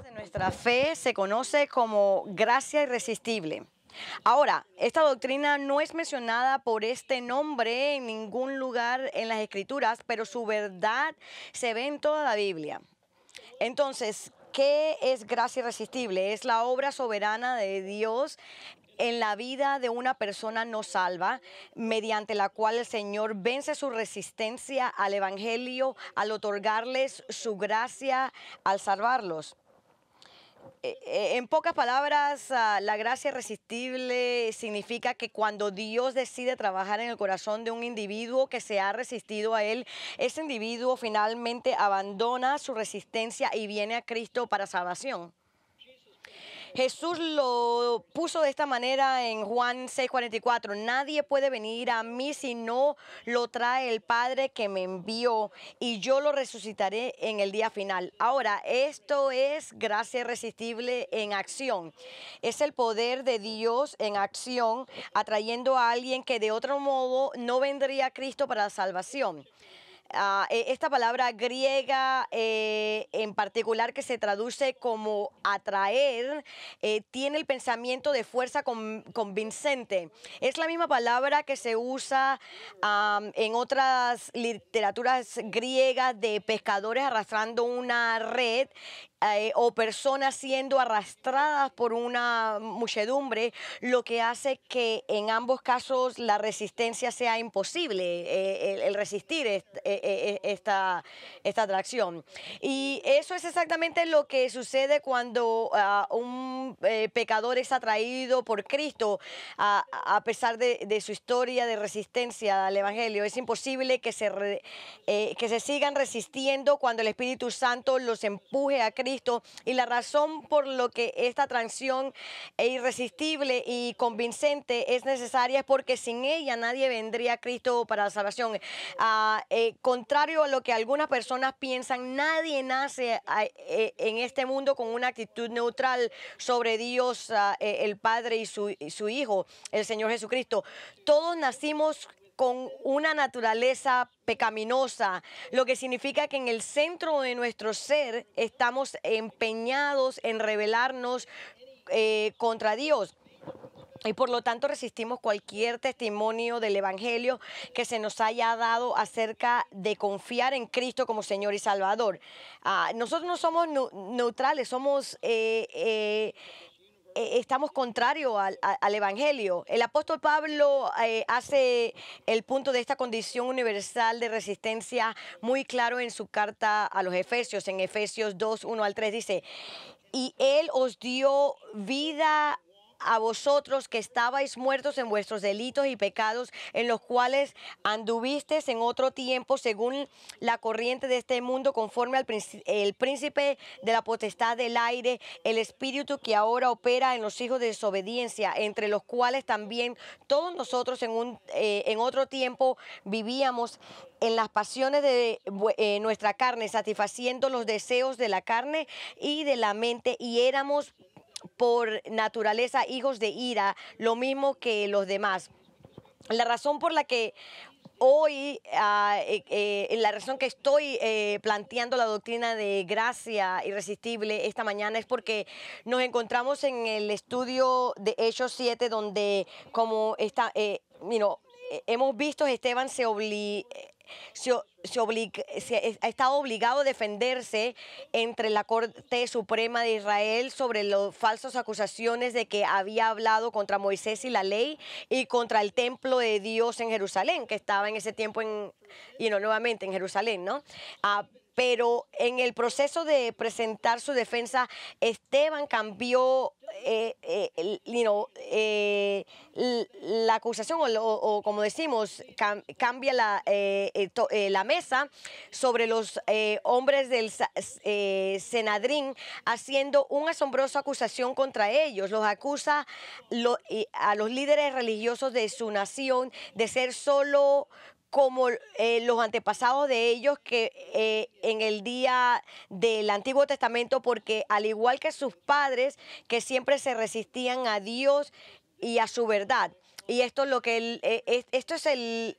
De nuestra fe se conoce como gracia irresistible. Ahora, esta doctrina no es mencionada por este nombre en ningún lugar en las Escrituras, pero su verdad se ve en toda la Biblia. Entonces, ¿qué es gracia irresistible? Es la obra soberana de Dios en la vida de una persona no salva, mediante la cual el Señor vence su resistencia al Evangelio al otorgarles su gracia al salvarlos. En pocas palabras, la gracia irresistible significa que cuando Dios decide trabajar en el corazón de un individuo que se ha resistido a Él, ese individuo finalmente abandona su resistencia y viene a Cristo para salvación. Jesús lo puso de esta manera en Juan 6:44. Nadie puede venir a mí si no lo trae el Padre que me envió, y yo lo resucitaré en el día final. Ahora, esto es gracia irresistible en acción. Es el poder de Dios en acción, atrayendo a alguien que de otro modo no vendría a Cristo para la salvación. Esta palabra griega en particular, que se traduce como atraer, tiene el pensamiento de fuerza convincente. Es la misma palabra que se usa en otras literaturas griegas de pescadores arrastrando una red, o personas siendo arrastradas por una muchedumbre, lo que hace que en ambos casos la resistencia sea imposible, el resistir esta atracción. Y eso es exactamente lo que sucede cuando un pecador es atraído por Cristo, a pesar de su historia de resistencia al Evangelio. Es imposible que se sigan resistiendo cuando el Espíritu Santo los empuje a Cristo. Y la razón por lo que esta atracción irresistible y convincente es necesaria es porque sin ella nadie vendría a Cristo para la salvación. Contrario a lo que algunas personas piensan, nadie nace en este mundo con una actitud neutral sobre Dios, el Padre y su Hijo, el Señor Jesucristo. Todos nacimos con una naturaleza pecaminosa, lo que significa que en el centro de nuestro ser estamos empeñados en rebelarnos contra Dios. Y por lo tanto resistimos cualquier testimonio del Evangelio que se nos haya dado acerca de confiar en Cristo como Señor y Salvador. Nosotros no somos neutrales, estamos contrarios al Evangelio. El apóstol Pablo hace el punto de esta condición universal de resistencia muy claro en su carta a los Efesios. En Efesios 2:1-3 dice: y Él os dio vida a vosotros que estabais muertos en vuestros delitos y pecados, en los cuales anduvisteis en otro tiempo según la corriente de este mundo, conforme al el príncipe de la potestad del aire, el espíritu que ahora opera en los hijos de desobediencia, entre los cuales también todos nosotros en otro tiempo vivíamos en las pasiones de nuestra carne, satisfaciendo los deseos de la carne y de la mente, y éramos por naturaleza hijos de ira, lo mismo que los demás. La razón por la que hoy, la razón que estoy planteando la doctrina de gracia irresistible esta mañana es porque nos encontramos en el estudio de Hechos 7, donde como está, hemos visto que Esteban ha estado obligado a defenderse entre la Corte Suprema de Israel sobre las falsas acusaciones de que había hablado contra Moisés y la ley y contra el templo de Dios en Jerusalén, que estaba en ese tiempo nuevamente en Jerusalén, ¿no? Pero en el proceso de presentar su defensa, Esteban cambió la acusación, o como decimos, cambia la mesa sobre los hombres del Senedrín, haciendo una asombrosa acusación contra ellos. Los acusa a los líderes religiosos de su nación de ser solo como los antepasados de ellos que en el día del Antiguo Testamento, porque al igual que sus padres, que siempre se resistían a Dios y a su verdad. Y esto es lo que esto es el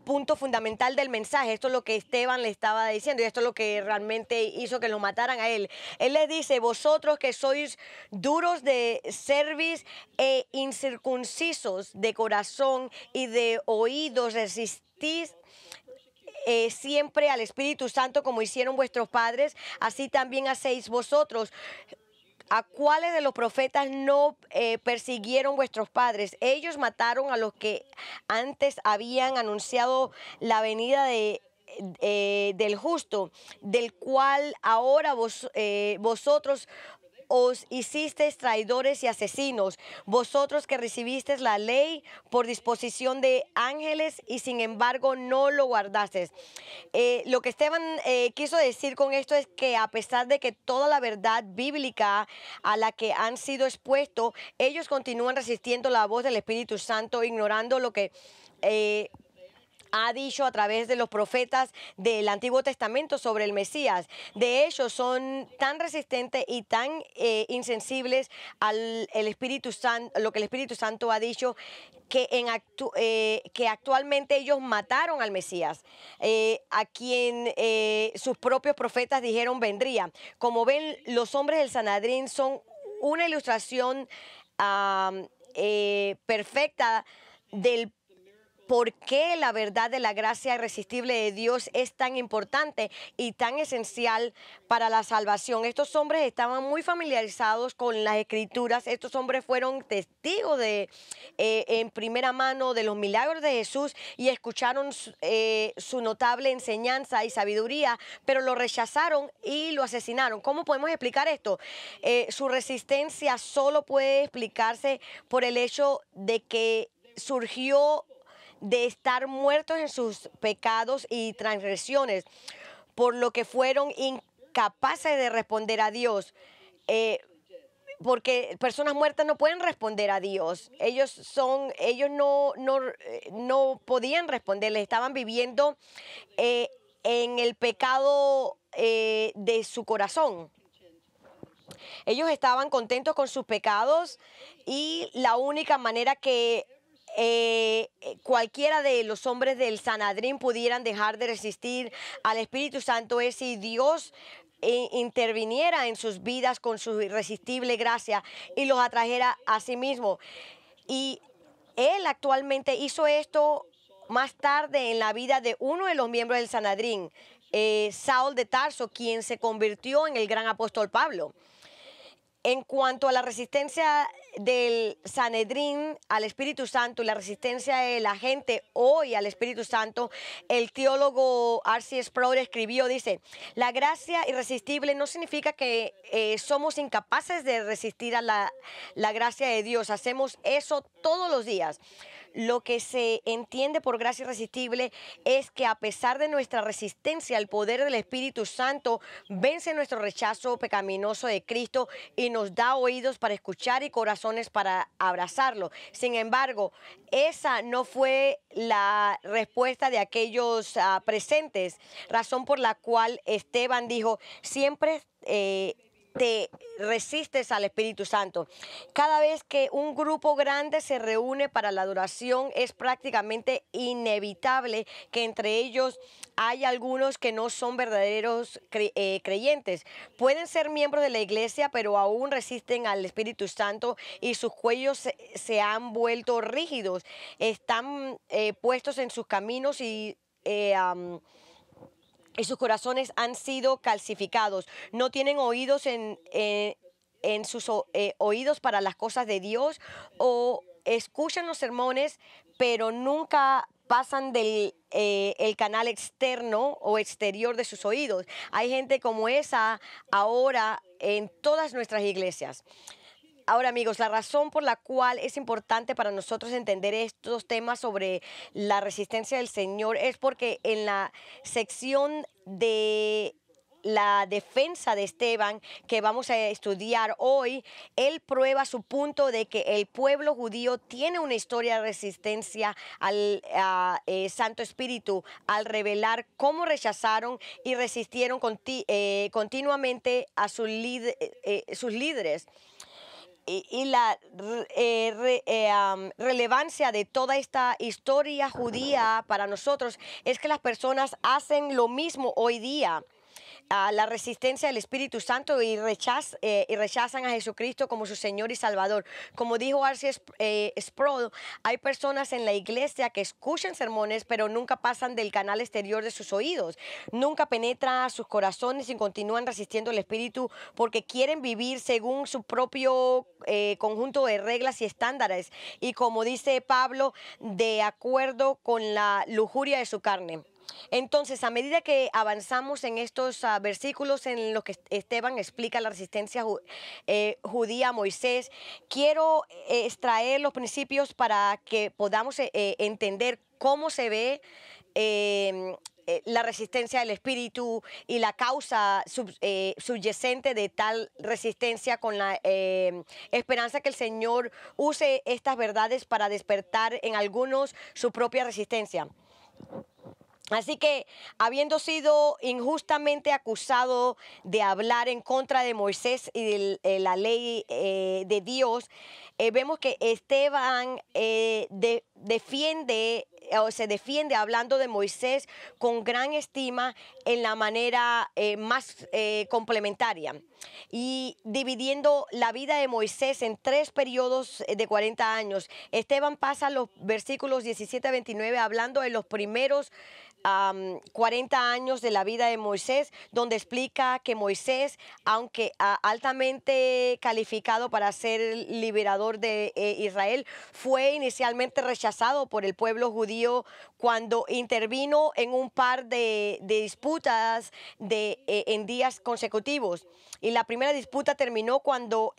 punto fundamental del mensaje. Esto es lo que Esteban le estaba diciendo y esto es lo que realmente hizo que lo mataran a él. Él les dice: vosotros que sois duros de cerviz e incircuncisos de corazón y de oídos, resistís siempre al Espíritu Santo como hicieron vuestros padres, así también hacéis vosotros. ¿A cuáles de los profetas no persiguieron vuestros padres? Ellos mataron a los que antes habían anunciado la venida del justo, del cual ahora vosotros os hicisteis traidores y asesinos, vosotros que recibisteis la ley por disposición de ángeles y sin embargo no lo guardasteis. Lo que Esteban quiso decir con esto es que a pesar de que toda la verdad bíblica a la que han sido expuestos, ellos continúan resistiendo la voz del Espíritu Santo, ignorando lo que ha dicho a través de los profetas del Antiguo Testamento sobre el Mesías. De hecho, son tan resistentes y tan insensibles al el Espíritu Santo, lo que el Espíritu Santo ha dicho, que actualmente ellos mataron al Mesías, a quien sus propios profetas dijeron vendría. Como ven, los hombres del Sanedrín son una ilustración perfecta del por qué la verdad de la gracia irresistible de Dios es tan importante y tan esencial para la salvación. Estos hombres estaban muy familiarizados con las Escrituras. Estos hombres fueron testigos en primera mano de los milagros de Jesús y escucharon su notable enseñanza y sabiduría, pero lo rechazaron y lo asesinaron. ¿Cómo podemos explicar esto? Su resistencia solo puede explicarse por el hecho de que surgió de estar muertos en sus pecados y transgresiones, por lo que fueron incapaces de responder a Dios. Porque personas muertas no pueden responder a Dios. Ellos no podían responderle, estaban viviendo en el pecado de su corazón. Ellos estaban contentos con sus pecados y la única manera que cualquiera de los hombres del Sanedrín pudieran dejar de resistir al Espíritu Santo es si Dios interviniera en sus vidas con su irresistible gracia y los atrajera a sí mismo. Y él actualmente hizo esto más tarde en la vida de uno de los miembros del Sanedrín, Saúl de Tarso, quien se convirtió en el gran apóstol Pablo. En cuanto a la resistencia del Sanedrín al Espíritu Santo y la resistencia de la gente hoy al Espíritu Santo, el teólogo R.C. Sproul escribió, dice: la gracia irresistible no significa que somos incapaces de resistir a la gracia de Dios. Hacemos eso todos los días. Lo que se entiende por gracia irresistible es que a pesar de nuestra resistencia, el poder del Espíritu Santo vence nuestro rechazo pecaminoso de Cristo y nos da oídos para escuchar y corazones para abrazarlo. Sin embargo, esa no fue la respuesta de aquellos presentes, razón por la cual Esteban dijo: siempre te resistes al Espíritu Santo. Cada vez que un grupo grande se reúne para la adoración, es prácticamente inevitable que entre ellos hay algunos que no son verdaderos creyentes. Pueden ser miembros de la iglesia, pero aún resisten al Espíritu Santo y sus cuellos se han vuelto rígidos. Están puestos en sus caminos y sus corazones han sido calcificados. No tienen oídos en sus oídos para las cosas de Dios, o escuchan los sermones, pero nunca pasan del el canal externo o exterior de sus oídos. Hay gente como esa ahora en todas nuestras iglesias. Ahora, amigos, la razón por la cual es importante para nosotros entender estos temas sobre la resistencia del Señor es porque en la sección de la defensa de Esteban que vamos a estudiar hoy, él prueba su punto de que el pueblo judío tiene una historia de resistencia al Santo Espíritu al revelar cómo rechazaron y resistieron continuamente a sus líderes. y la relevancia de toda esta historia judía para nosotros es que las personas hacen lo mismo hoy día. La resistencia del Espíritu Santo y rechazan a Jesucristo como su Señor y Salvador. Como dijo R.C. Sproul, hay personas en la iglesia que escuchan sermones, pero nunca pasan del canal exterior de sus oídos. Nunca penetra sus corazones y continúan resistiendo el Espíritu porque quieren vivir según su propio conjunto de reglas y estándares. Y como dice Pablo, de acuerdo con la lujuria de su carne. Entonces, a medida que avanzamos en estos versículos en los que Esteban explica la resistencia judía a Moisés, quiero extraer los principios para que podamos entender cómo se ve la resistencia del espíritu y la causa subyacente de tal resistencia, con la esperanza que el Señor use estas verdades para despertar en algunos su propia resistencia. Así que, habiendo sido injustamente acusado de hablar en contra de Moisés y de la ley de Dios, vemos que Esteban se defiende hablando de Moisés con gran estima en la manera más complementaria, y dividiendo la vida de Moisés en 3 periodos de 40 años. Esteban pasa los versículos 17 a 29 hablando de los primeros 40 años de la vida de Moisés, donde explica que Moisés, aunque altamente calificado para ser liberador de Israel, fue inicialmente rechazado por el pueblo judío cuando intervino en un par de disputas en días consecutivos. Y la primera disputa terminó cuando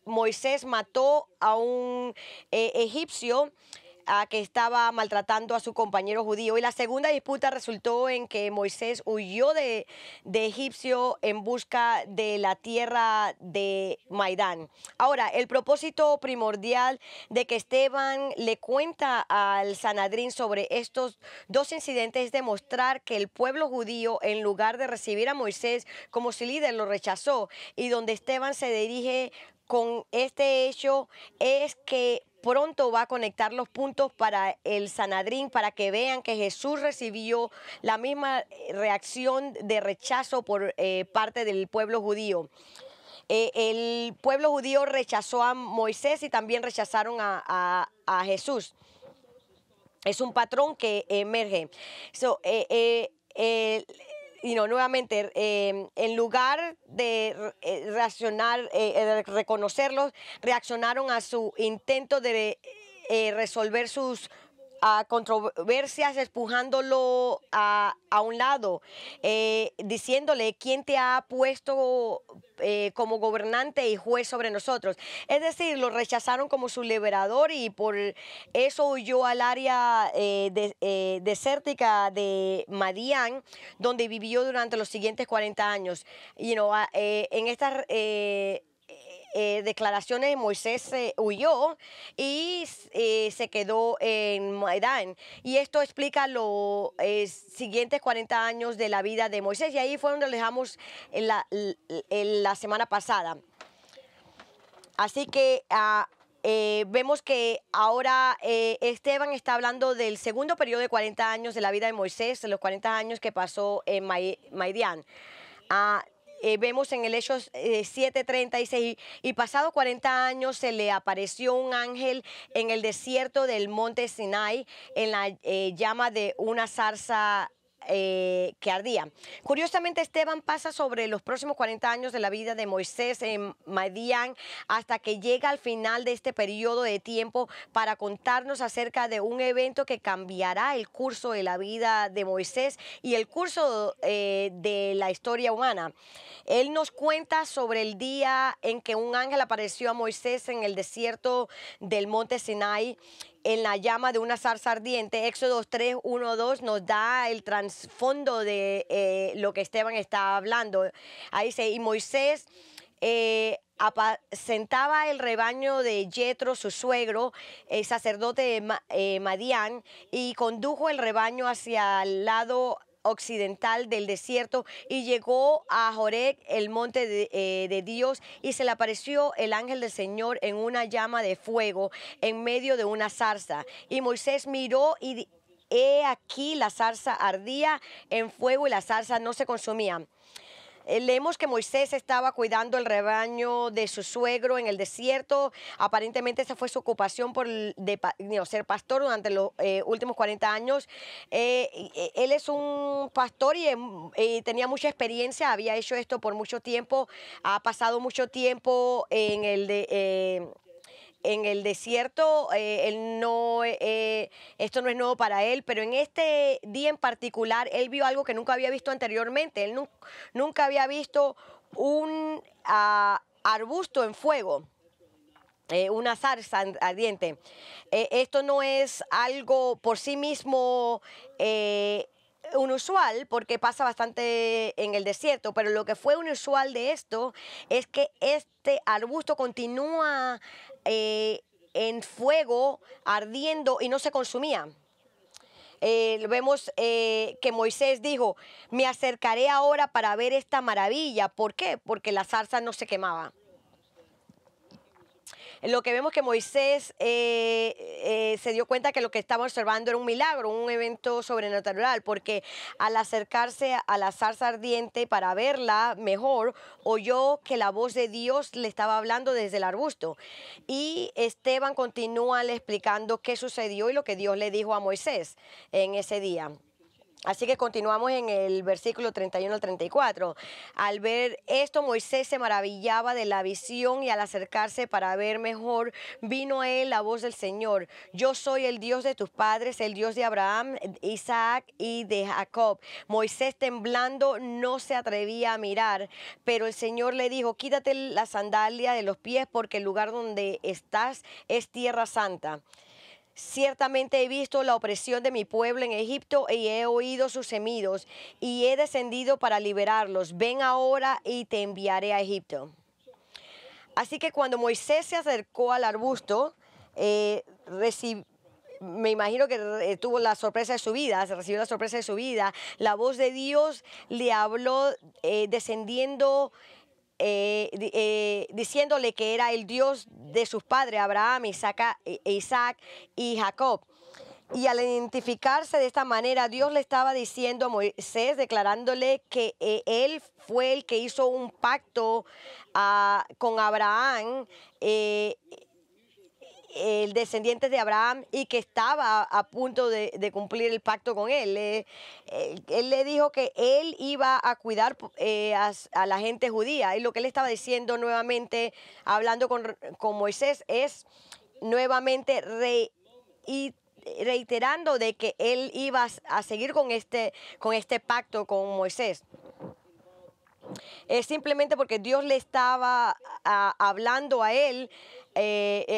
Moisés mató a un egipcio que estaba maltratando a su compañero judío. Y la segunda disputa resultó en que Moisés huyó de Egipcio en busca de la tierra de Maidán. Ahora, el propósito primordial de que Esteban le cuenta al Sanedrín sobre estos 2 incidentes es demostrar que el pueblo judío, en lugar de recibir a Moisés como su líder, lo rechazó. Y donde Esteban se dirige con este hecho es que pronto va a conectar los puntos para el Sanedrín, para que vean que Jesús recibió la misma reacción de rechazo por parte del pueblo judío. El pueblo judío rechazó a Moisés y también rechazaron a Jesús. Es un patrón que emerge. Nuevamente, en lugar de reconocerlos, reaccionaron a su intento de resolver sus controversias, empujándolo a un lado, diciéndole: ¿quién te ha puesto como gobernante y juez sobre nosotros? Es decir, lo rechazaron como su liberador, y por eso huyó al área desértica de Madián, donde vivió durante los siguientes 40 años. En estas declaraciones, Moisés huyó y se quedó en Maidán, y esto explica los siguientes 40 años de la vida de Moisés, y ahí fue donde lo dejamos en la semana pasada. Así que vemos que ahora Esteban está hablando del segundo periodo de 40 años de la vida de Moisés, de los 40 años que pasó en Madián. Vemos en el Hechos 7:36, y pasado 40 años se le apareció un ángel en el desierto del monte Sinai en la llama de una zarza que ardía. Curiosamente, Esteban pasa sobre los próximos 40 años de la vida de Moisés en Madián hasta que llega al final de este periodo de tiempo para contarnos acerca de un evento que cambiará el curso de la vida de Moisés y el curso de la historia humana. Él nos cuenta sobre el día en que un ángel apareció a Moisés en el desierto del monte Sinai en la llama de una zarza ardiente. Éxodo 3, 1, 2 nos da el trasfondo de lo que Esteban está hablando. Ahí dice: y Moisés apacentaba el rebaño de Yetro, su suegro, sacerdote de Madián, y condujo el rebaño hacia el lado occidental del desierto y llegó a Joreb, el monte de Dios, y se le apareció el ángel del Señor en una llama de fuego en medio de una zarza. Y Moisés miró y he aquí la zarza ardía en fuego y la zarza no se consumía. Leemos que Moisés estaba cuidando el rebaño de su suegro en el desierto. Aparentemente esa fue su ocupación ser pastor durante los últimos 40 años. Él es un pastor y tenía mucha experiencia, había hecho esto por mucho tiempo, ha pasado mucho tiempo en el desierto. Esto no es nuevo para él, pero en este día en particular, él vio algo que nunca había visto anteriormente. Él nunca había visto un arbusto en fuego. Una zarza ardiente. Esto no es algo por sí mismo unusual, porque pasa bastante en el desierto, pero lo que fue unusual de esto es que este arbusto continúa en fuego, ardiendo y no se consumía. Vemos que Moisés dijo: me acercaré ahora para ver esta maravilla. ¿Por qué? Porque la zarza no se quemaba. Lo que vemos que Moisés se dio cuenta que lo que estaba observando era un milagro, un evento sobrenatural, porque al acercarse a la zarza ardiente para verla mejor, oyó que la voz de Dios le estaba hablando desde el arbusto. Y Esteban continúa explicando qué sucedió y lo que Dios le dijo a Moisés en ese día. Así que continuamos en el versículo 31 al 34. Al ver esto, Moisés se maravillaba de la visión y al acercarse para ver mejor, vino a él la voz del Señor: yo soy el Dios de tus padres, el Dios de Abraham, Isaac y de Jacob. Moisés, temblando, no se atrevía a mirar, pero el Señor le dijo: quítate la sandalia de los pies, porque el lugar donde estás es tierra santa. Ciertamente he visto la opresión de mi pueblo en Egipto y he oído sus gemidos y he descendido para liberarlos. Ven ahora y te enviaré a Egipto. Así que cuando Moisés se acercó al arbusto, me imagino que tuvo la sorpresa de su vida, se recibió la sorpresa de su vida. La voz de Dios le habló descendiendo, diciéndole que era el Dios de sus padres, Abraham, Isaac y Jacob. Y al identificarse de esta manera, Dios le estaba diciendo a Moisés, declarándole que él fue el que hizo un pacto con Abraham, el descendiente de Abraham, y que estaba a punto de cumplir el pacto con él. Él le dijo que él iba a cuidar a la gente judía, y lo que él estaba diciendo nuevamente, hablando con Moisés, es nuevamente reiterando de que él iba a seguir con este pacto con Moisés. Es simplemente porque Dios le estaba hablando a él.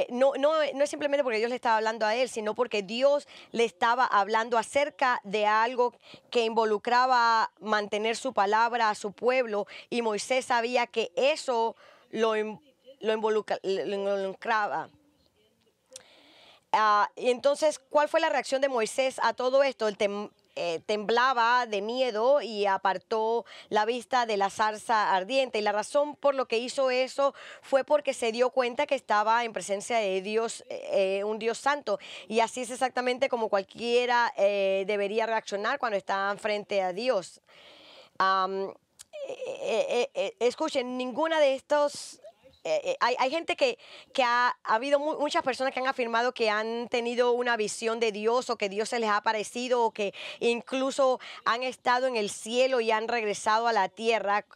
No es simplemente porque Dios le estaba hablando a él, sino porque Dios le estaba hablando acerca de algo que involucraba mantener su palabra a su pueblo, y Moisés sabía que eso lo involucraba. Y entonces, ¿cuál fue la reacción de Moisés a todo esto? Temblaba de miedo y apartó la vista de la zarza ardiente. Y la razón por lo que hizo eso fue porque se dio cuenta que estaba en presencia de Dios, un Dios santo. Y así es exactamente como cualquiera debería reaccionar cuando está frente a Dios. Escuchen, ninguna de estos... hay gente que ha habido muchas personas que han afirmado que han tenido una visión de Dios, o que Dios se les ha aparecido, o que incluso han estado en el cielo y han regresado a la tierra.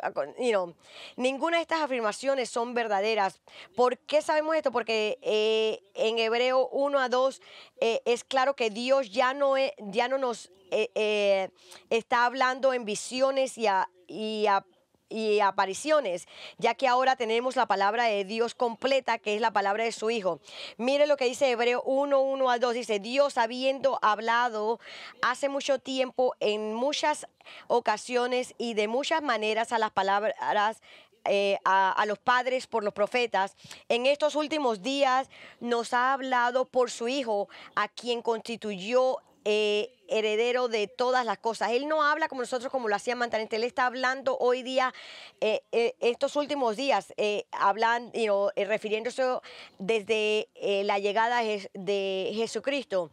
Ninguna de estas afirmaciones son verdaderas. ¿Por qué sabemos esto? Porque en Hebreo 1:2 es claro que Dios ya no nos está hablando en visiones y apariciones, ya que ahora tenemos la palabra de Dios completa, que es la palabra de su Hijo. Mire lo que dice Hebreo 1:1-2, dice: Dios, habiendo hablado hace mucho tiempo, en muchas ocasiones y de muchas maneras a las palabras, a los padres por los profetas, en estos últimos días nos ha hablado por su Hijo, a quien constituyó heredero de todas las cosas. Él no habla como nosotros, como lo hacían antes. Él está hablando hoy día, estos últimos días, refiriéndose desde la llegada de Jesucristo.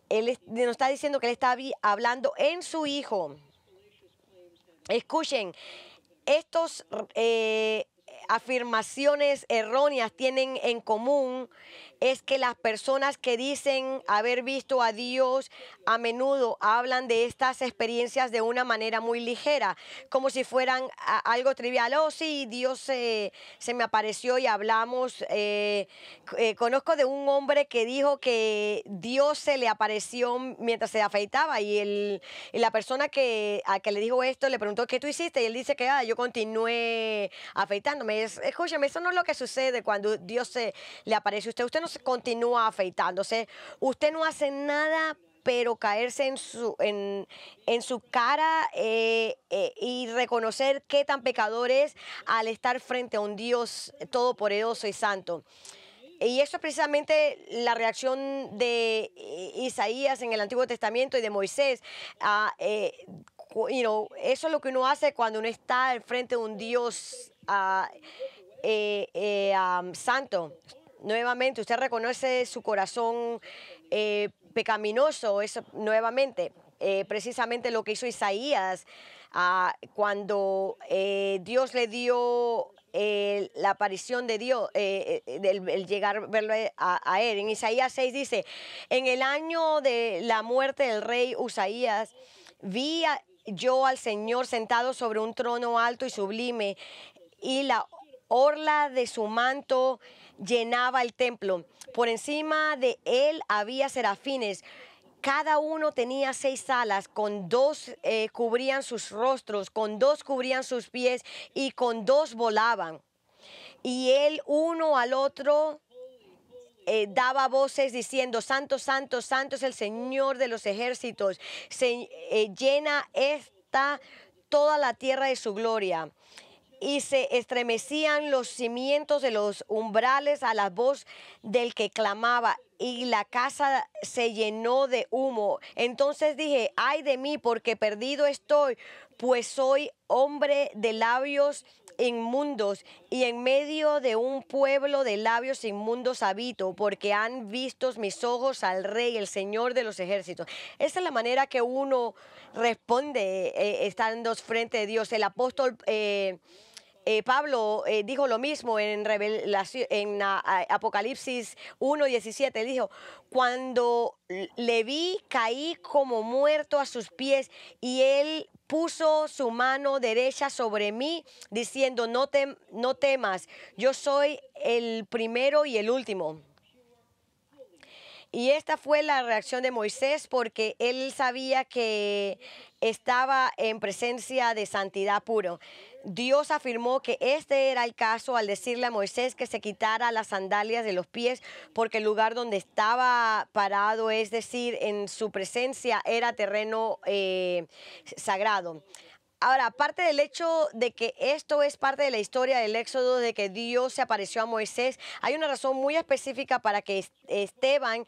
Él nos está diciendo que él está hablando en su Hijo. Escuchen, estos afirmaciones erróneas tienen en común es que las personas que dicen haber visto a Dios a menudo hablan de estas experiencias de una manera muy ligera, como si fueran algo trivial. Oh, sí, Dios se me apareció y hablamos. Conozco de un hombre que dijo que Dios se le apareció mientras se afeitaba y la persona a que le dijo esto le preguntó, ¿qué tú hiciste? Y él dice que yo continué afeitándome. Escúcheme, eso no es lo que sucede cuando Dios se le aparece a usted. Usted no se continúa afeitándose. Usted no hace nada pero caerse en su cara y reconocer qué tan pecador es al estar frente a un Dios todopoderoso y santo. Y eso es precisamente la reacción de Isaías en el Antiguo Testamento y de Moisés. Eso es lo que uno hace cuando uno está al frente de un Dios santo. Nuevamente, usted reconoce su corazón pecaminoso, eso nuevamente. Precisamente lo que hizo Isaías cuando Dios le dio la aparición de Dios, el llegar a verlo a él. En Isaías 6 dice, en el año de la muerte del rey Usaías, vi yo al Señor sentado sobre un trono alto y sublime, y la orla de su manto llenaba el templo. Por encima de él había serafines. Cada uno tenía 6 alas, con 2 cubrían sus rostros, con 2 cubrían sus pies y con 2 volaban. Y él uno al otro daba voces diciendo, Santo, Santo, Santo es el Señor de los ejércitos. Llena esta toda la tierra de su gloria. Y se estremecían los cimientos de los umbrales a la voz del que clamaba, y la casa se llenó de humo. Entonces dije, ay de mí, porque perdido estoy, pues soy hombre de labios inmundos, y en medio de un pueblo de labios inmundos habito, porque han visto mis ojos al Rey, el Señor de los ejércitos. Esa es la manera que uno responde estando frente a Dios. El apóstol Pablo dijo lo mismo en Apocalipsis 1:17. Dijo, cuando le vi, caí como muerto a sus pies, y él puso su mano derecha sobre mí, diciendo, no temas, yo soy el primero y el último. Y esta fue la reacción de Moisés, porque él sabía que estaba en presencia de santidad puro. Dios afirmó que este era el caso al decirle a Moisés que se quitara las sandalias de los pies, porque el lugar donde estaba parado, es decir, en su presencia, era terreno sagrado. Ahora, aparte del hecho de que esto es parte de la historia del Éxodo, de que Dios se apareció a Moisés, hay una razón muy específica para que Esteban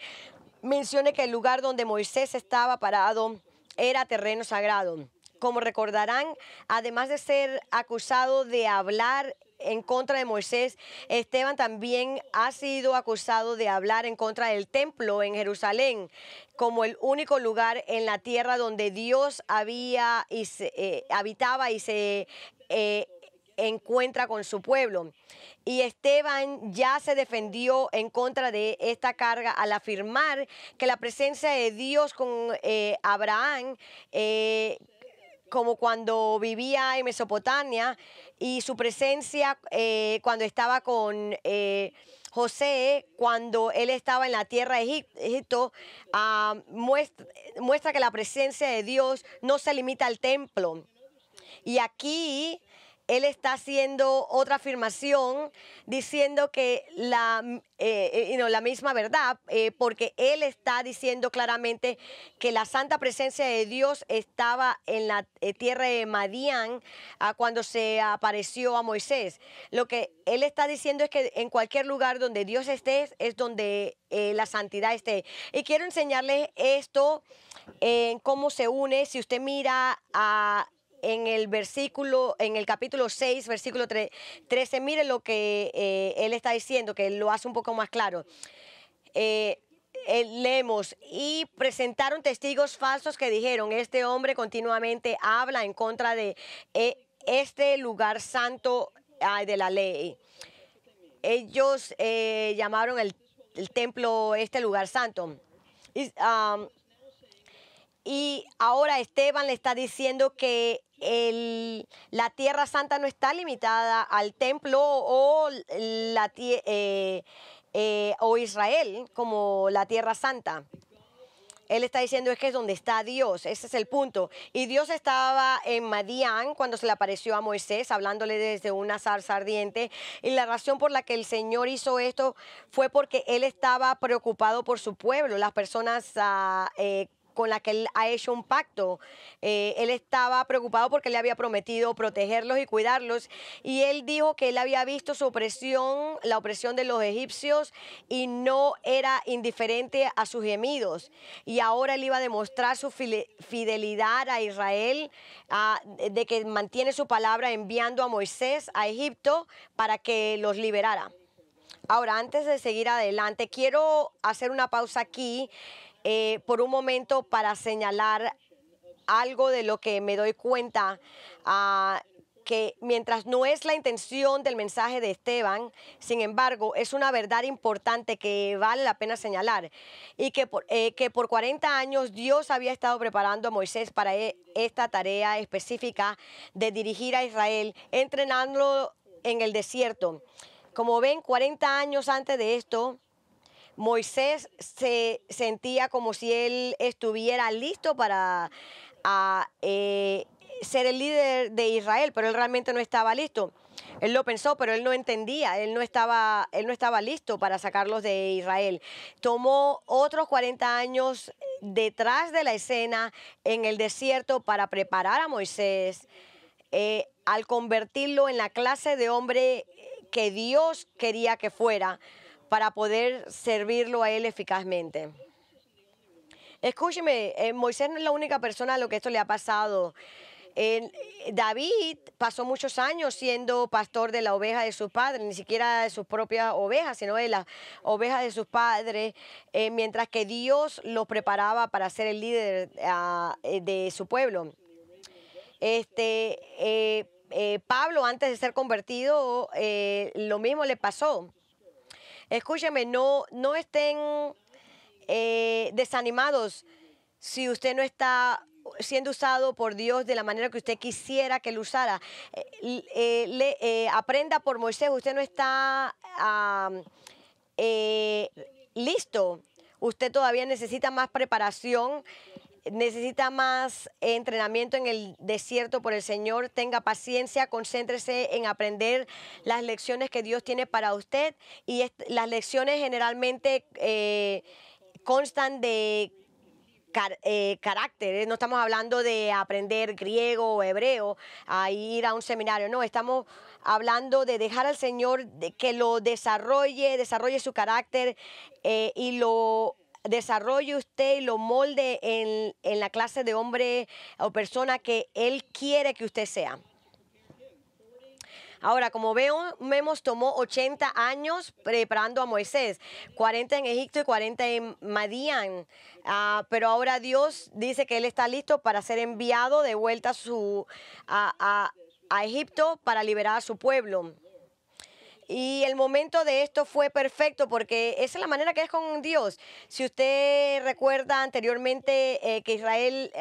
mencione que el lugar donde Moisés estaba parado era terreno sagrado. Como recordarán, además de ser acusado de hablar en contra de Moisés, Esteban también ha sido acusado de hablar en contra del templo en Jerusalén, como el único lugar en la tierra donde Dios habitaba y se encuentra con su pueblo. Y Esteban ya se defendió en contra de esta carga al afirmar que la presencia de Dios con Abraham, como cuando vivía en Mesopotamia, y su presencia cuando estaba con José, cuando él estaba en la tierra de Egipto, muestra que la presencia de Dios no se limita al templo. Y aquí él está haciendo otra afirmación diciendo que la misma verdad, porque él está diciendo claramente que la santa presencia de Dios estaba en la tierra de Madián cuando se apareció a Moisés. Lo que él está diciendo es que en cualquier lugar donde Dios esté es donde la santidad esté. Y quiero enseñarles esto en cómo se une. Si usted mira en el capítulo 6, versículo 13, mire lo que él está diciendo, que lo hace un poco más claro. Leemos, y presentaron testigos falsos que dijeron, este hombre continuamente habla en contra de este lugar santo de la ley. Ellos llamaron el templo este lugar santo. Y ahora Esteban le está diciendo que la tierra santa no está limitada al templo o Israel como la tierra santa. Él está diciendo es que es donde está Dios, ese es el punto. Y Dios estaba en Madián cuando se le apareció a Moisés, hablándole desde una zarza ardiente. Y la razón por la que el Señor hizo esto fue porque Él estaba preocupado por su pueblo, las personas con las que Él ha hecho un pacto. Él estaba preocupado porque Él había prometido protegerlos y cuidarlos. Y Él dijo que Él había visto su opresión, la opresión de los egipcios, y no era indiferente a sus gemidos. Y ahora Él iba a demostrar su fidelidad a Israel, de que mantiene su palabra enviando a Moisés a Egipto para que los liberara. Ahora, antes de seguir adelante, quiero hacer una pausa aquí por un momento para señalar algo de lo que me doy cuenta, que mientras no es la intención del mensaje de Esteban, sin embargo, es una verdad importante que vale la pena señalar, y que por 40 años Dios había estado preparando a Moisés para esta tarea específica de dirigir a Israel, entrenándolo en el desierto. Como ven, 40 años antes de esto, Moisés se sentía como si él estuviera listo para ser el líder de Israel, pero él realmente no estaba listo. Él lo pensó, pero él no entendía, él no estaba listo para sacarlos de Israel. Tomó otros 40 años detrás de la escena en el desierto para preparar a Moisés, al convertirlo en la clase de hombre que Dios quería que fuera, para poder servirlo a él eficazmente. Escúcheme, Moisés no es la única persona a lo que esto le ha pasado. David pasó muchos años siendo pastor de la oveja de su padre, ni siquiera de sus propias ovejas, sino de las ovejas de sus padres, mientras que Dios lo preparaba para ser el líder de su pueblo. Pablo, antes de ser convertido, lo mismo le pasó. Escúcheme, no estén desanimados si usted no está siendo usado por Dios de la manera que usted quisiera que lo usara. Aprenda por Moisés, usted no está listo. Usted todavía necesita más preparación, necesita más entrenamiento en el desierto por el Señor. Tenga paciencia, concéntrese en aprender las lecciones que Dios tiene para usted. Y las lecciones generalmente constan de carácter. No estamos hablando de aprender griego o hebreo, a ir a un seminario. No, estamos hablando de dejar al Señor que lo desarrolle su carácter, y lo desarrolle usted y lo molde en la clase de hombre o persona que Él quiere que usted sea. Ahora, como vemos, tomó 80 años preparando a Moisés, 40 en Egipto y 40 en Madián. Pero ahora Dios dice que Él está listo para ser enviado de vuelta a Egipto para liberar a su pueblo. Y el momento de esto fue perfecto porque esa es la manera que es con Dios. Si usted recuerda anteriormente que Israel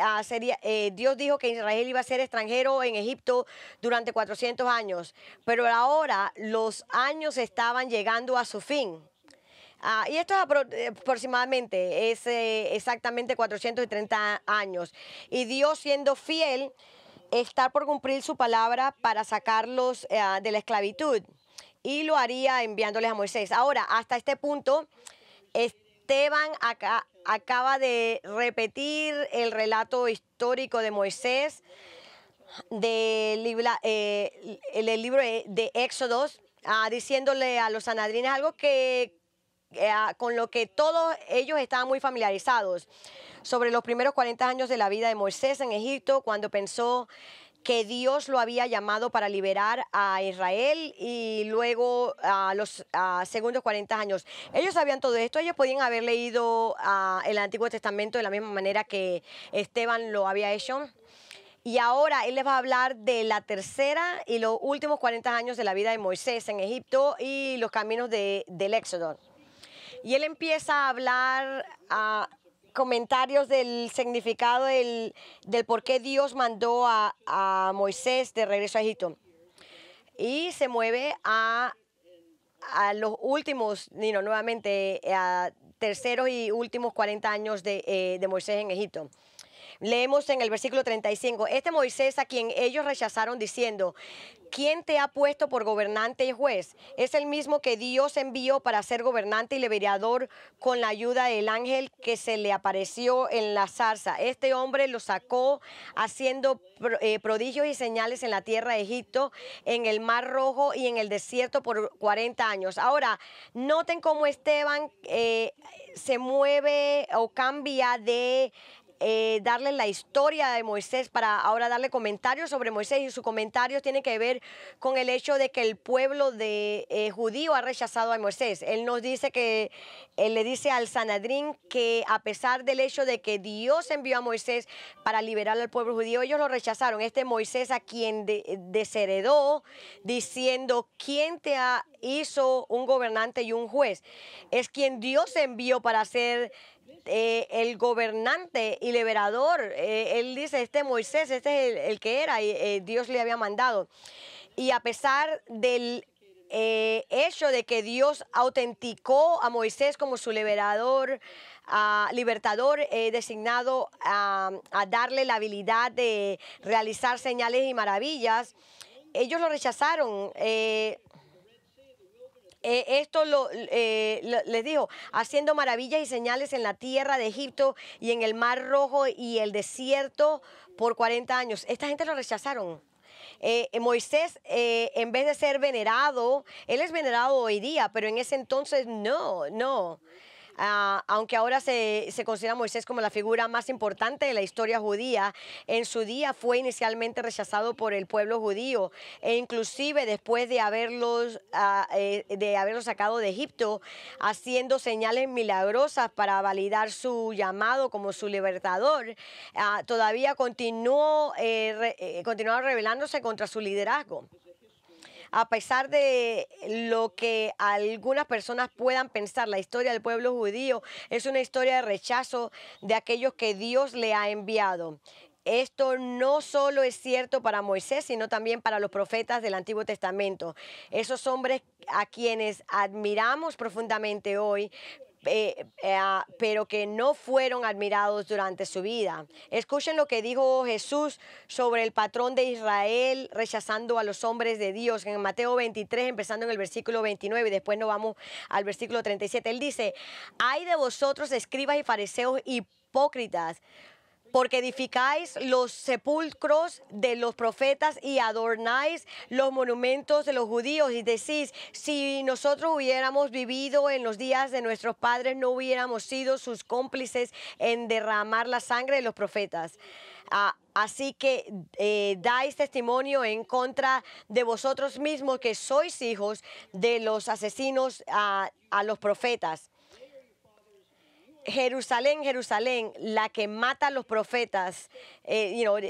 Dios dijo que Israel iba a ser extranjero en Egipto durante 400 años, pero ahora los años estaban llegando a su fin. Y esto es aproximadamente, es exactamente 430 años. Y Dios, siendo fiel, estar por cumplir su palabra para sacarlos de la esclavitud. Y lo haría enviándoles a Moisés. Ahora, hasta este punto, Esteban acaba de repetir el relato histórico de Moisés del libro de Éxodos, diciéndole a los sanhedrines algo que con lo que todos ellos estaban muy familiarizados, sobre los primeros 40 años de la vida de Moisés en Egipto, cuando pensó que Dios lo había llamado para liberar a Israel, y luego los segundos 40 años. Ellos sabían todo esto, ellos podían haber leído el Antiguo Testamento de la misma manera que Esteban lo había hecho. Y ahora él les va a hablar de la tercera y los últimos 40 años de la vida de Moisés en Egipto y los caminos del Éxodo. Y él empieza a hablar comentarios del significado del por qué Dios mandó a Moisés de regreso a Egipto. Y se mueve a los últimos, nuevamente, terceros y últimos 40 años de Moisés en Egipto. Leemos en el versículo 35, este Moisés a quien ellos rechazaron diciendo, ¿quién te ha puesto por gobernante y juez? Es el mismo que Dios envió para ser gobernante y liberador con la ayuda del ángel que se le apareció en la zarza. Este hombre lo sacó haciendo prodigios y señales en la tierra de Egipto, en el Mar Rojo y en el desierto por 40 años. Ahora, noten cómo Esteban se mueve o cambia de darle la historia de Moisés para ahora darle comentarios sobre Moisés, y sus comentarios tienen que ver con el hecho de que el pueblo de judío ha rechazado a Moisés. Él nos dice que él le dice al Sanedrín que a pesar del hecho de que Dios envió a Moisés para liberar al pueblo judío, ellos lo rechazaron. Este Moisés a quien desheredó diciendo, ¿quién te hizo un gobernante y un juez? Es quien Dios envió para ser el gobernante y liberador. Él dice, este Moisés, este es el que era, y Dios le había mandado. Y a pesar del hecho de que Dios autenticó a Moisés como su libertador designado a darle la habilidad de realizar señales y maravillas, ellos lo rechazaron. Esto les dijo, haciendo maravillas y señales en la tierra de Egipto y en el Mar Rojo y el desierto por 40 años. Esta gente lo rechazaron. Moisés, en vez de ser venerado, él es venerado hoy día, pero en ese entonces no. Aunque ahora se considera a Moisés como la figura más importante de la historia judía, en su día fue inicialmente rechazado por el pueblo judío, e inclusive después de haberlos sacado de Egipto, haciendo señales milagrosas para validar su llamado como su libertador, todavía continuó rebelándose contra su liderazgo. A pesar de lo que algunas personas puedan pensar, la historia del pueblo judío es una historia de rechazo de aquellos que Dios le ha enviado. Esto no solo es cierto para Moisés, sino también para los profetas del Antiguo Testamento. Esos hombres a quienes admiramos profundamente hoy, pero que no fueron admirados durante su vida. Escuchen lo que dijo Jesús sobre el patrón de Israel rechazando a los hombres de Dios en Mateo 23, empezando en el versículo 29, y después nos vamos al versículo 37. Él dice, ay de vosotros, escribas y fariseos hipócritas, porque edificáis los sepulcros de los profetas y adornáis los monumentos de los judíos, y decís, si nosotros hubiéramos vivido en los días de nuestros padres, no hubiéramos sido sus cómplices en derramar la sangre de los profetas. Así que dais testimonio en contra de vosotros mismos que sois hijos de los asesinos a los profetas. Jerusalén, Jerusalén, la que mata a los profetas,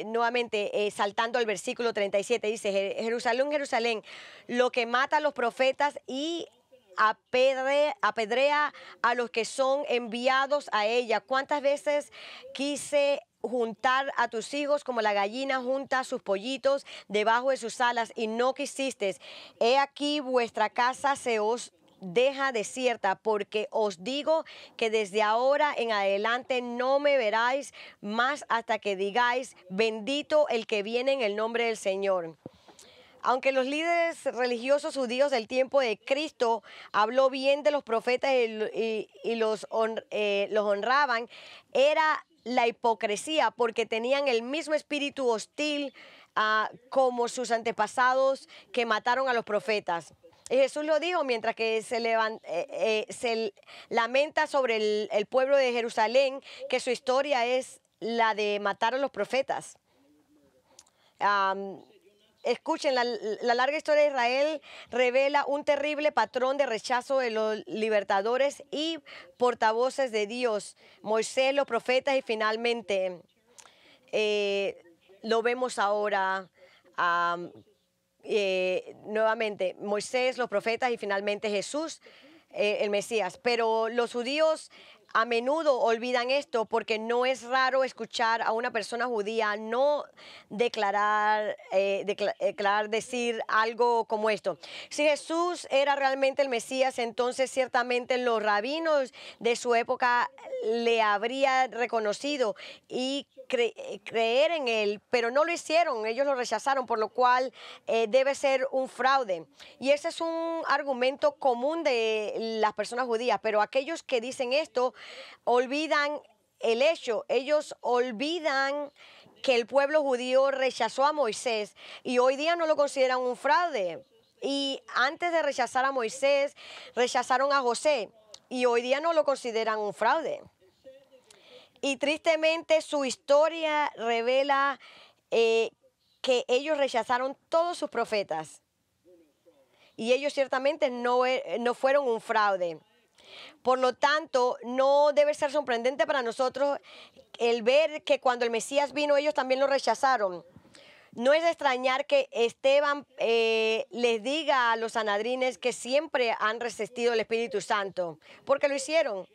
nuevamente saltando al versículo 37, dice, Jerusalén, Jerusalén, lo que mata a los profetas y apedrea a los que son enviados a ella. ¿Cuántas veces quise juntar a tus hijos como la gallina junta sus pollitos debajo de sus alas y no quisiste? He aquí vuestra casa se os deja desierta, porque os digo que desde ahora en adelante no me veráis más hasta que digáis, bendito el que viene en el nombre del Señor. Aunque los líderes religiosos judíos del tiempo de Cristo habló bien de los profetas y los honraban, era la hipocresía, porque tenían el mismo espíritu hostil como sus antepasados que mataron a los profetas. Y Jesús lo dijo mientras que se lamenta sobre el pueblo de Jerusalén, que su historia es la de matar a los profetas. Escuchen, la larga historia de Israel revela un terrible patrón de rechazo de los libertadores y portavoces de Dios, Moisés, los profetas y finalmente lo vemos ahora nuevamente, Moisés, los profetas y finalmente Jesús, el Mesías. Pero los judíos a menudo olvidan esto porque no es raro escuchar a una persona judía no decir algo como esto. Si Jesús era realmente el Mesías, entonces ciertamente los rabinos de su época le habrían reconocido y creer en él, pero no lo hicieron, ellos lo rechazaron, por lo cual debe ser un fraude. Y ese es un argumento común de las personas judías, pero aquellos que dicen esto olvidan el hecho, ellos olvidan que el pueblo judío rechazó a Moisés y hoy día no lo consideran un fraude. Y antes de rechazar a Moisés, rechazaron a José y hoy día no lo consideran un fraude. Y tristemente su historia revela que ellos rechazaron todos sus profetas. Y ellos ciertamente no fueron un fraude. Por lo tanto, no debe ser sorprendente para nosotros el ver que cuando el Mesías vino, ellos también lo rechazaron. No es de extrañar que Esteban les diga a los sanhedrines que siempre han resistido el Espíritu Santo, porque lo hicieron.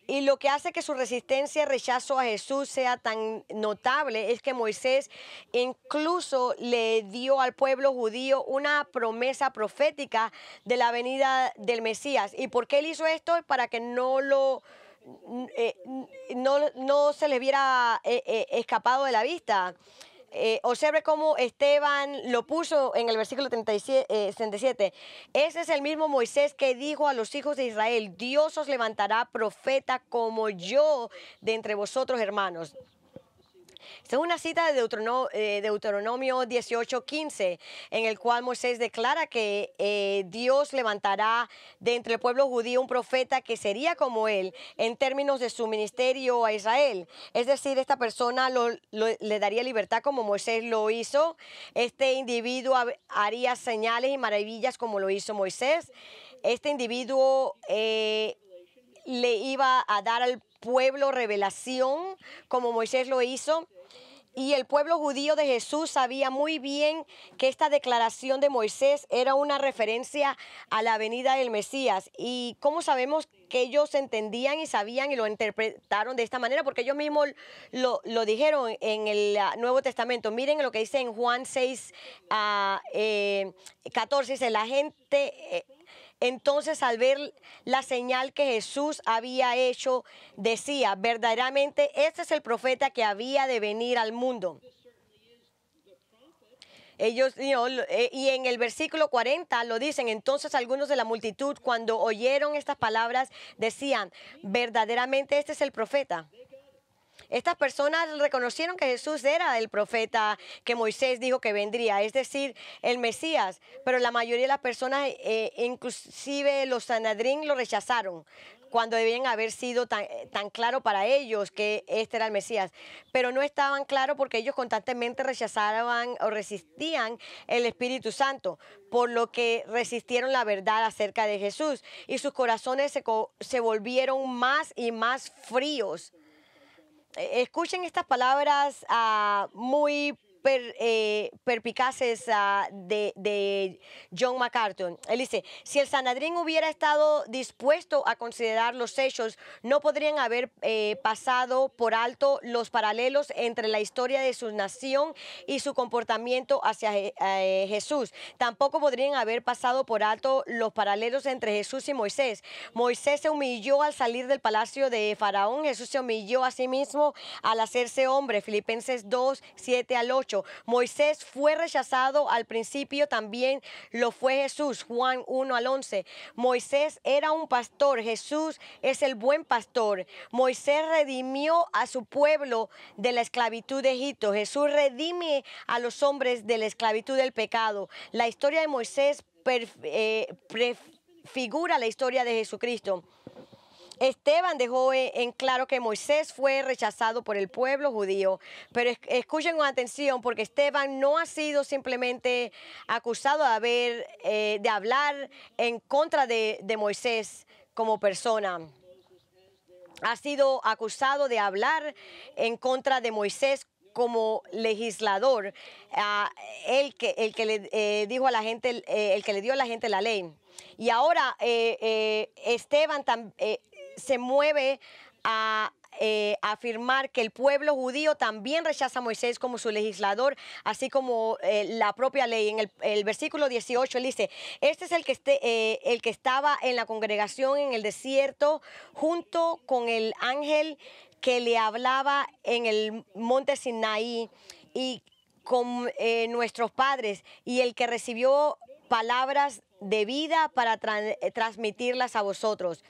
Y lo que hace que su resistencia y rechazo a Jesús sea tan notable es que Moisés incluso le dio al pueblo judío una promesa profética de la venida del Mesías. ¿Y por qué él hizo esto? Para que no se les viera escapado de la vista. Observe cómo Esteban lo puso en el versículo 37. Ese es el mismo Moisés que dijo a los hijos de Israel, Dios os levantará profeta como yo de entre vosotros, hermanos. Esta es una cita de Deuteronomio 18:15, en el cual Moisés declara que Dios levantará de entre el pueblo judío un profeta que sería como él en términos de su ministerio a Israel. Es decir, esta persona le daría libertad como Moisés lo hizo. Este individuo haría señales y maravillas como lo hizo Moisés. Este individuo le iba a dar al pueblo revelación como Moisés lo hizo. Y el pueblo judío de Jesús sabía muy bien que esta declaración de Moisés era una referencia a la venida del Mesías. ¿Y cómo sabemos que ellos entendían y sabían y lo interpretaron de esta manera? Porque ellos mismos lo dijeron en el Nuevo Testamento. Miren lo que dice en Juan 6:14. Dice, la gente... Entonces, al ver la señal que Jesús había hecho, decía, verdaderamente, este es el profeta que había de venir al mundo. Ellos, y en el versículo 40 lo dicen, entonces algunos de la multitud, cuando oyeron estas palabras, decían, verdaderamente este es el profeta. Estas personas reconocieron que Jesús era el profeta que Moisés dijo que vendría, es decir, el Mesías, pero la mayoría de las personas, inclusive los sanhedrín, lo rechazaron cuando debían haber sido tan claro para ellos que este era el Mesías. Pero no estaban claros porque ellos constantemente rechazaban o resistían el Espíritu Santo, por lo que resistieron la verdad acerca de Jesús y sus corazones se volvieron más y más fríos. Escuchen estas palabras muy perpicaces de John MacArthur. Él dice, si el Sanedrín hubiera estado dispuesto a considerar los hechos, no podrían haber pasado por alto los paralelos entre la historia de su nación y su comportamiento hacia Jesús. Tampoco podrían haber pasado por alto los paralelos entre Jesús y Moisés. Moisés se humilló al salir del palacio de Faraón. Jesús se humilló a sí mismo al hacerse hombre. Filipenses 2, 7 al 8. Moisés fue rechazado al principio, también lo fue Jesús. Juan 1 al 11. Moisés era un pastor. Jesús es el buen pastor. Moisés redimió a su pueblo de la esclavitud de Egipto. Jesús redime a los hombres de la esclavitud del pecado. La historia de Moisés prefigura la historia de Jesucristo. Esteban dejó en claro que Moisés fue rechazado por el pueblo judío, pero escuchen con atención, porque Esteban no ha sido simplemente acusado de hablar en contra de Moisés como persona. Ha sido acusado de hablar en contra de Moisés como legislador, el que le dijo a la gente, el que le dio a la gente la ley. Y ahora Esteban se mueve a afirmar que el pueblo judío también rechaza a Moisés como su legislador, así como la propia ley. En el versículo 18 él dice, este es el que estaba en la congregación en el desierto junto con el ángel que le hablaba en el monte Sinaí y con nuestros padres, y el que recibió palabras de vida para transmitirlas a vosotros.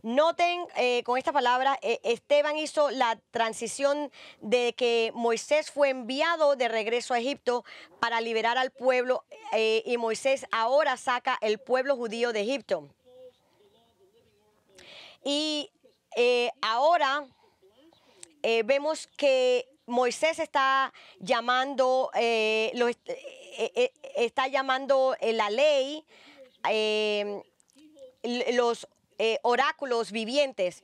Noten con esta palabra, Esteban hizo la transición de que Moisés fue enviado de regreso a Egipto para liberar al pueblo, y Moisés ahora saca el pueblo judío de Egipto. Y ahora vemos que Moisés está llamando, la ley, los oráculos vivientes.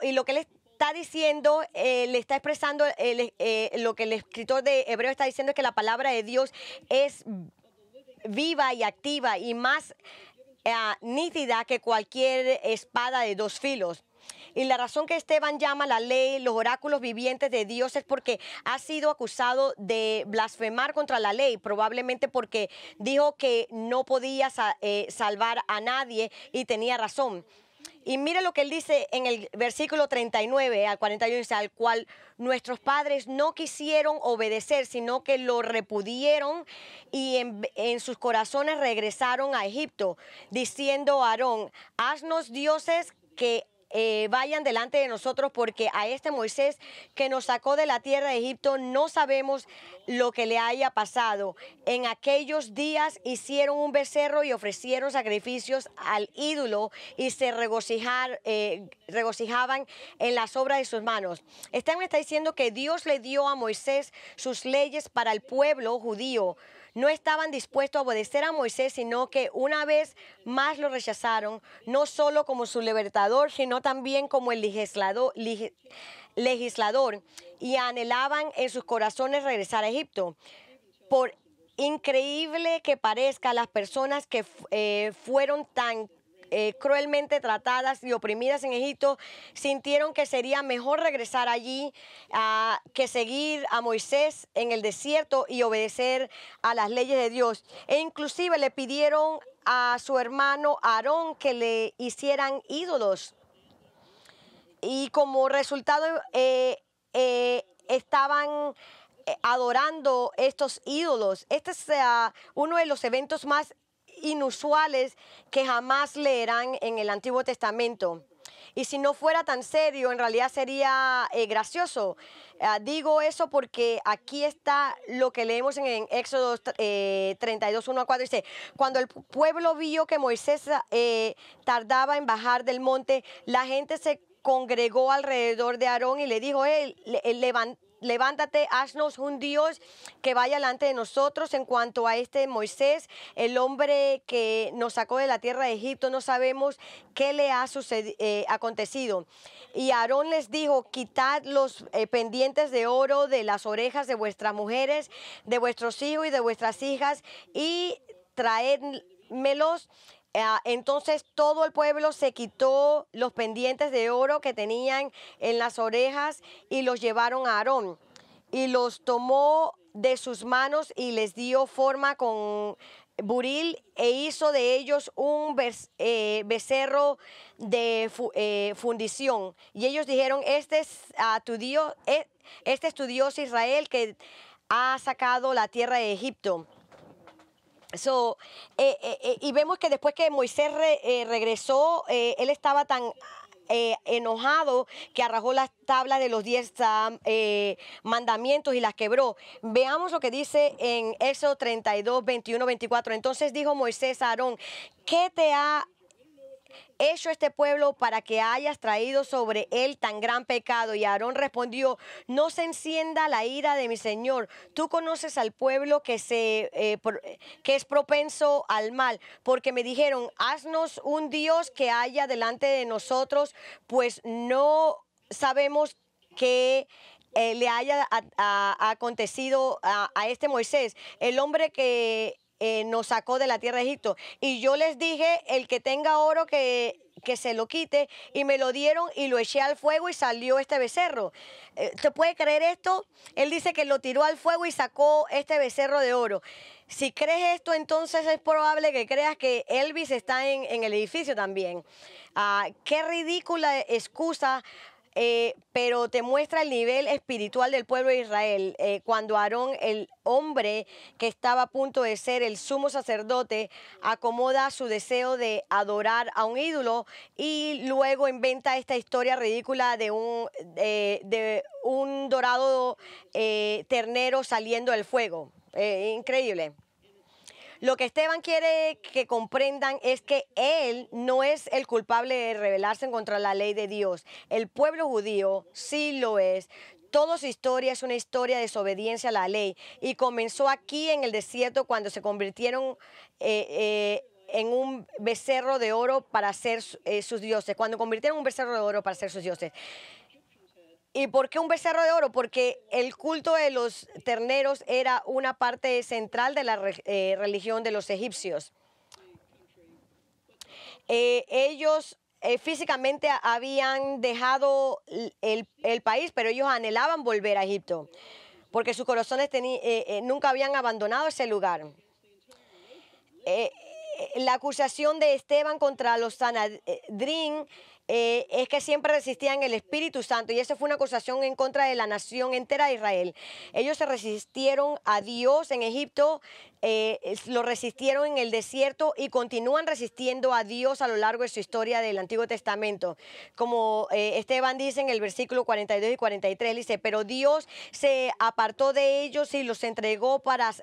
Y lo que él está diciendo, le está expresando, lo que el escritor de Hebreo está diciendo es que la palabra de Dios es viva y activa y más nítida que cualquier espada de dos filos. Y la razón que Esteban llama la ley los oráculos vivientes de Dios es porque ha sido acusado de blasfemar contra la ley, probablemente porque dijo que no podía salvar a nadie, y tenía razón. Y mire lo que él dice en el versículo 39 al 41, dice, al cual nuestros padres no quisieron obedecer, sino que lo repudieron, y en sus corazones regresaron a Egipto, diciendo a Aarón, haznos dioses que vayan delante de nosotros, porque a este Moisés que nos sacó de la tierra de Egipto no sabemos lo que le haya pasado. En aquellos días hicieron un becerro y ofrecieron sacrificios al ídolo y se regocijaban en las obras de sus manos. Esteban está diciendo que Dios le dio a Moisés sus leyes para el pueblo judío. No estaban dispuestos a obedecer a Moisés, sino que una vez más lo rechazaron, no solo como su libertador, sino también como el legislador, y anhelaban en sus corazones regresar a Egipto. Por increíble que parezca, las personas que fueron tan cruelmente tratadas y oprimidas en Egipto sintieron que sería mejor regresar allí que seguir a Moisés en el desierto y obedecer a las leyes de Dios. E inclusive le pidieron a su hermano Aarón que le hicieran ídolos, y como resultado estaban adorando estos ídolos. Este es uno de los eventos más inusuales que jamás leerán en el Antiguo Testamento. Y si no fuera tan serio, en realidad sería gracioso. Digo eso porque aquí está lo que leemos en Éxodo 32, 1 a 4. Dice, cuando el pueblo vio que Moisés tardaba en bajar del monte, la gente se congregó alrededor de Aarón y le dijo, levántate, haznos un Dios que vaya delante de nosotros. En cuanto a este Moisés, el hombre que nos sacó de la tierra de Egipto, no sabemos qué le ha acontecido. Y Aarón les dijo, quitad los pendientes de oro de las orejas de vuestras mujeres, de vuestros hijos y de vuestras hijas, y traédmelos. Entonces todo el pueblo se quitó los pendientes de oro que tenían en las orejas y los llevaron a Aarón. Y los tomó de sus manos y les dio forma con buril e hizo de ellos un becerro de fundición. Y ellos dijeron, este es tu Dios, este es tu Dios Israel que ha sacado la tierra de Egipto. Y vemos que después que Moisés regresó, él estaba tan enojado que arrojó las tablas de los 10 mandamientos y las quebró. Veamos lo que dice en Éxodo 32, 21, 24. Entonces dijo Moisés a Aarón, ¿qué te ha hecho este pueblo para que hayas traído sobre él tan gran pecado? Y Aarón respondió, no se encienda la ira de mi señor. Tú conoces al pueblo que es propenso al mal, porque me dijeron, haznos un Dios que haya delante de nosotros, pues no sabemos qué le haya acontecido a este Moisés, el hombre que nos sacó de la tierra de Egipto. Y yo les dije, el que tenga oro que se lo quite, y me lo dieron y lo eché al fuego y salió este becerro. ¿Te puede creer esto? Él dice que lo tiró al fuego y sacó este becerro de oro. Si crees esto, entonces es probable que creas que Elvis está en el edificio también. Qué ridícula excusa. Pero te muestra el nivel espiritual del pueblo de Israel. Cuando Aarón, el hombre que estaba a punto de ser el sumo sacerdote, acomoda su deseo de adorar a un ídolo y luego inventa esta historia ridícula de un dorado ternero saliendo del fuego. Increíble. Lo que Esteban quiere que comprendan es que él no es el culpable de rebelarse contra la ley de Dios. El pueblo judío sí lo es. Toda su historia es una historia de desobediencia a la ley y comenzó aquí en el desierto cuando se convirtieron en un becerro de oro para ser sus dioses. Cuando convirtieron un becerro de oro para ser sus dioses. ¿Y por qué un becerro de oro? Porque el culto de los terneros era una parte central de la religión de los egipcios. Ellos físicamente habían dejado el país, pero ellos anhelaban volver a Egipto, porque sus corazones nunca habían abandonado ese lugar. La acusación de Esteban contra los Sanedrín es que siempre resistían el Espíritu Santo, y esa fue una acusación en contra de la nación entera de Israel. Ellos se resistieron a Dios en Egipto, lo resistieron en el desierto y continúan resistiendo a Dios a lo largo de su historia del Antiguo Testamento. Como Esteban dice en el versículo 42 y 43, dice, pero Dios se apartó de ellos y los entregó para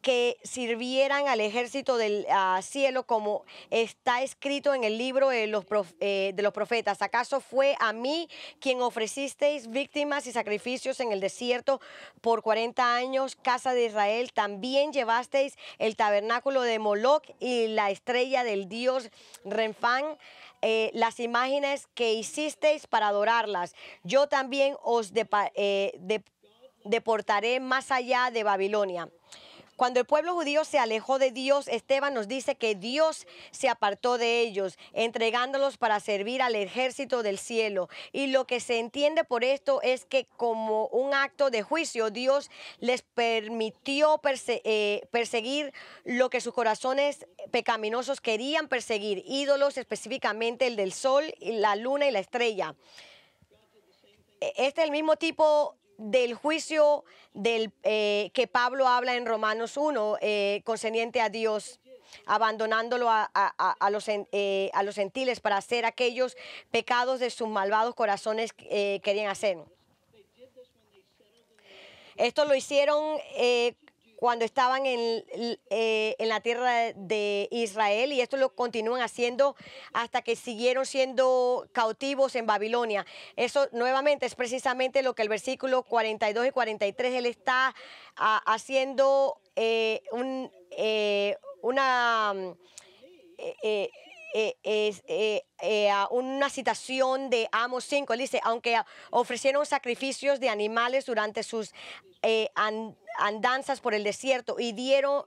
que sirvieran al ejército del cielo, como está escrito en el libro de los profetas. ¿Acaso fue a mí quien ofrecisteis víctimas y sacrificios en el desierto por 40 años, casa de Israel? También llevasteis el tabernáculo de Moloc y la estrella del dios Renfán, las imágenes que hicisteis para adorarlas. Yo también os deportaré más allá de Babilonia. Cuando el pueblo judío se alejó de Dios, Esteban nos dice que Dios se apartó de ellos, entregándolos para servir al ejército del cielo. Y lo que se entiende por esto es que como un acto de juicio, Dios les permitió perseguir lo que sus corazones pecaminosos querían perseguir, ídolos, específicamente el del sol, la luna y la estrella. Este es el mismo tipo del juicio que Pablo habla en Romanos 1, concerniente a Dios, abandonándolo a los gentiles para hacer aquellos pecados de sus malvados corazones querían hacer. Esto lo hicieron cuando estaban en la tierra de Israel, y esto lo continúan haciendo hasta que siguieron siendo cautivos en Babilonia. Eso nuevamente es precisamente lo que el versículo 42 y 43 él está haciendo una citación de Amos 5. Él dice, aunque ofrecieron sacrificios de animales durante sus andanzas por el desierto y dijeron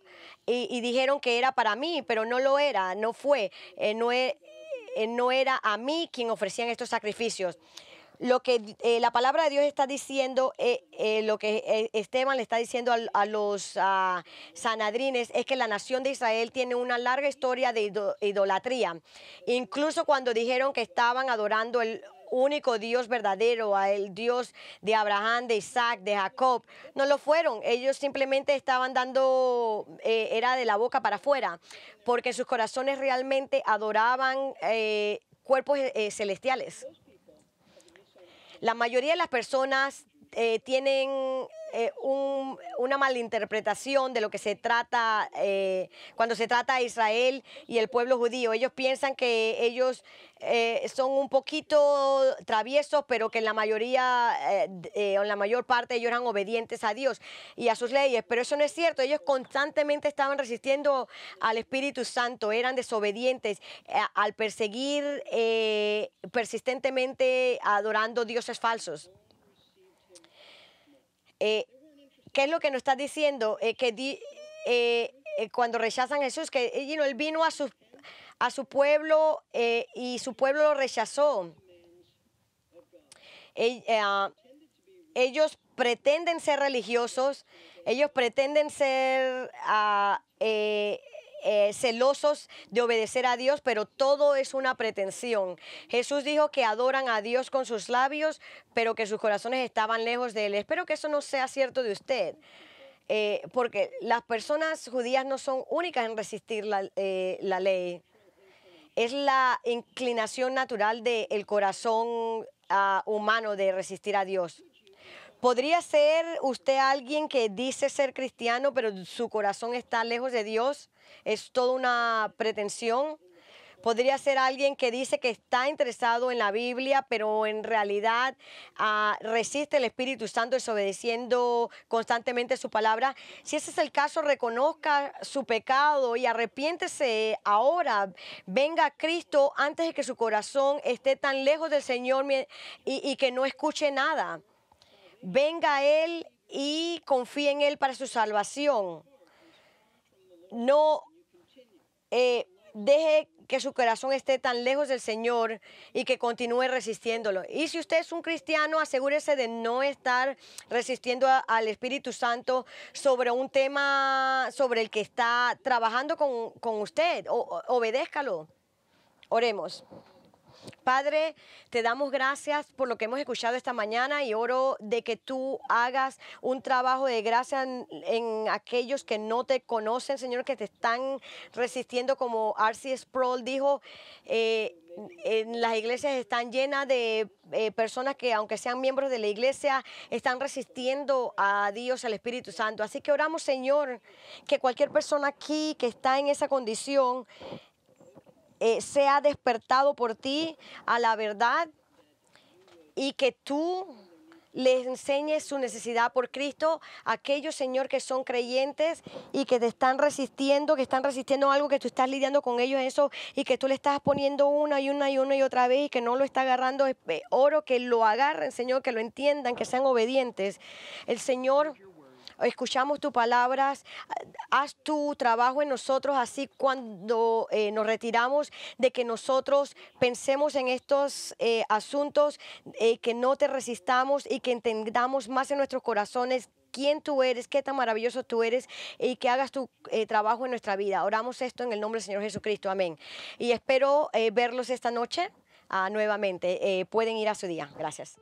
que era para mí, pero no lo era, no fue, no era a mí quien ofrecían estos sacrificios. Lo que la palabra de Dios está diciendo, lo que Esteban le está diciendo a los sanadrines, es que la nación de Israel tiene una larga historia de idolatría. Incluso cuando dijeron que estaban adorando el único Dios verdadero, al Dios de Abraham, de Isaac, de Jacob, no lo fueron. Ellos simplemente estaban dando, era de la boca para afuera, porque sus corazones realmente adoraban cuerpos celestiales. La mayoría de las personas tienen una malinterpretación de lo que se trata cuando se trata de Israel y el pueblo judío. Ellos piensan que ellos son un poquito traviesos, pero que en la mayoría, en la mayor parte, ellos eran obedientes a Dios y a sus leyes. Pero eso no es cierto. Ellos constantemente estaban resistiendo al Espíritu Santo, eran desobedientes al perseguir persistentemente adorando dioses falsos. ¿Qué es lo que nos está diciendo? Cuando rechazan a Jesús, que él vino a su pueblo y su pueblo lo rechazó. Ellos pretenden ser religiosos, ellos pretenden ser celosos de obedecer a Dios, pero todo es una pretensión. Jesús dijo que adoran a Dios con sus labios, pero que sus corazones estaban lejos de Él. Espero que eso no sea cierto de usted, porque las personas judías no son únicas en resistir la ley. Es la inclinación natural del corazón humano de resistir a Dios. ¿Podría ser usted alguien que dice ser cristiano, pero su corazón está lejos de Dios? ¿Es toda una pretensión? ¿Podría ser alguien que dice que está interesado en la Biblia, pero en realidad resiste el Espíritu Santo desobedeciendo constantemente su palabra? Si ese es el caso, reconozca su pecado y arrepiéntese ahora. Venga a Cristo antes de que su corazón esté tan lejos del Señor y que no escuche nada. Venga a Él y confíe en Él para su salvación. No deje que su corazón esté tan lejos del Señor y que continúe resistiéndolo. Y si usted es un cristiano, asegúrese de no estar resistiendo al Espíritu Santo sobre un tema sobre el que está trabajando con usted. Obedézcalo. Oremos. Padre, te damos gracias por lo que hemos escuchado esta mañana y oro de que tú hagas un trabajo de gracia en aquellos que no te conocen, Señor, que te están resistiendo, como R.C. Sproul dijo. En las iglesias están llenas de personas que, aunque sean miembros de la iglesia, están resistiendo a Dios, al Espíritu Santo. Así que oramos, Señor, que cualquier persona aquí que está en esa condición sea despertado por ti a la verdad y que tú les enseñes su necesidad por Cristo a aquellos, Señor, que son creyentes y que te están resistiendo, que están resistiendo algo, que tú estás lidiando con ellos eso y que tú le estás poniendo una y otra vez y que no lo está agarrando. Oro que lo agarren, Señor, que lo entiendan, que sean obedientes. El Señor... Escuchamos tus palabras, haz tu trabajo en nosotros, así cuando nos retiramos de que nosotros pensemos en estos asuntos, que no te resistamos y que entendamos más en nuestros corazones quién tú eres, qué tan maravilloso tú eres y que hagas tu trabajo en nuestra vida. Oramos esto en el nombre del Señor Jesucristo, amén. Y espero verlos esta noche nuevamente. Pueden ir a su día. Gracias.